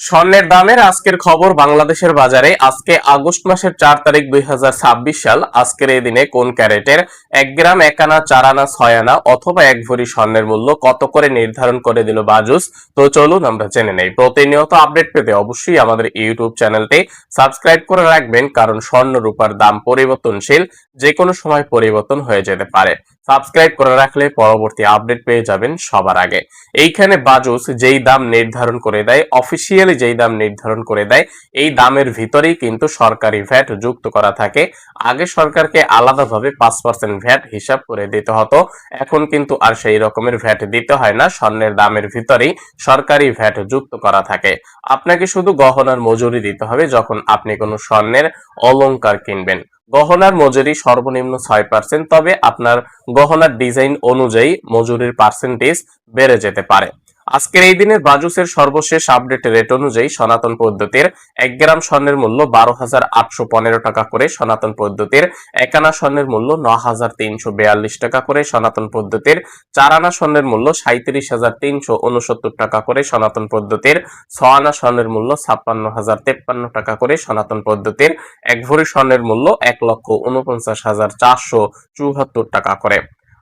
স্বর্ণের দামের আজকের খবর বাংলাদেশের বাজারে। আজকে আগস্ট মাসের 4 তারিখ 2026 সাল। আজকের এই দিনে কোন ক্যারেটের 1 গ্রাম 1 আনা 4 আনা 6 আনা অথবা 1 ভরি স্বর্ণের মূল্য কত করে নির্ধারণ করে দিল বাজুস, তো চলুন আমরা জেনে নেই। প্রতিনিয়ত আপডেট পেতে অবশ্যই আমাদের ইউটিউব চ্যানেলটি সাবস্ক্রাইব করে রাখবেন, কারণ স্বর্ণ রূপার দাম পরিবর্তনশীল, যে কোনো সময় পরিবর্তন হয়ে যেতে পারে। সাবস্ক্রাইব করে রাখলে পরবর্তী আপডেট পেয়ে যাবেন সবার আগে। এইখানে বাজুস যেই দাম নির্ধারণ করে দেয়, অফিসিয়ালি যেই দাম নির্ধারণ করে দেয়, এই দামের ভিতরেই কিন্তু সরকারি ভ্যাট যুক্ত করা থাকে। আগে সরকারকে আলাদাভাবে 5% ভ্যাট হিসাব করে দিতে হতো, এখন কিন্তু আর সেই রকমের ভ্যাট দিতে হয় না। স্বর্ণের দামের ভিতরেই সরকারি ভ্যাট যুক্ত করা থাকে। আপনাকে শুধু গহনার মজুরি দিতে হবে যখন আপনি কোনো স্বর্ণের অলংকার কিনবেন। গহনার মজুরি সর্বনিম্ন 6%, তবে আপনার গহনার ডিজাইন অনুযায়ী মজুরির পার্সেন্টেজ বেড়ে যেতে পারে। আজকের এই দিনের বাজুসের সর্বশেষ আপডেট রেট অনুযায়ী সনাতন পদ্ধতির 1 গ্রাম স্বর্ণের মূল্য 12,815 টাকা করে, সনাতন পদ্ধতির 1 আনা স্বর্ণের মূল্য 9,342 টাকা করে, সনাতন পদ্ধতির 4 আনা স্বর্ণের মূল্য 37,369 টাকা করে, সনাতন পদ্ধতির 6 আনা স্বর্ণের মূল্য 56,053 টাকা করে, সনাতন পদ্ধতির 1 ভরি স্বর্ণের মূল্য 1,49,474 টাকা করে।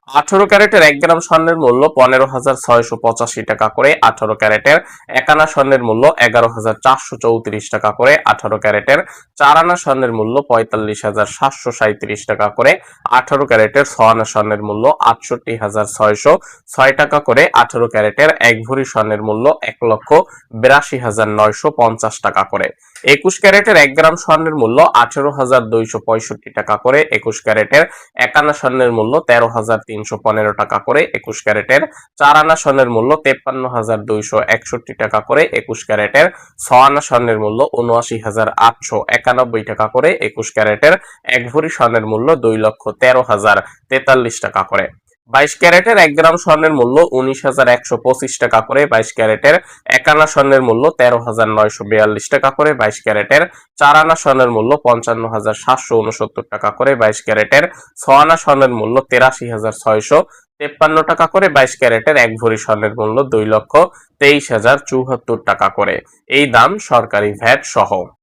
18 ক্যারেটের 1 গ্রাম স্বর্ণের মূল্য 15,685 টাকা করে, 18 ক্যারেটের 1 আনা স্বর্ণের মূল্য 11,434 টাকা করে, 18 ক্যারেটের 4 আনা স্বর্ণের মূল্য 45,737 টাকা করে, 18 ক্যারেটের 6 আনা স্বর্ণের মূল্য 68,606 টাকা করে, 18 ক্যারেটের 1 ভরি স্বর্ণের মূল্য 1,82,950 টাকা করে, 21 ক্যারেটের 1 গ্রাম স্বর্ণের মূল্য 18,265 টাকা করে, 21 ক্যারেটের 1 আনা স্বর্ণের মূল্য 13,315 টাকা করে, 21 ক্যারেটের 4 আনা স্বর্ণের মূল্য 53,261 টাকা করে, 21 ক্যারেটের 6 আনা স্বর্ণের মূল্য 79,891 টাকা করে, 21 ক্যারেটের 1 ভরি স্বর্ণের মূল্য 2,13,043 টাকা করে, 22 ক্যারেটের 1 গ্রাম স্বর্ণের মূল্য 19,125 টাকা করে, 22 ক্যারেটের 1 আনা স্বর্ণের মূল্য 13,942 টাকা করে, 22 ক্যারেটের 4 আনা স্বর্ণের মূল্য 55,769 টাকা করে, 22 ক্যারেটের 6 আনা স্বর্ণের মূল্য 83,653 টাকা করে, 22 ক্যারেটের 1 ভরি স্বর্ণের মূল্য 2,23,074 টাকা করে। এই দাম সরকারি ভ্যাট সহ।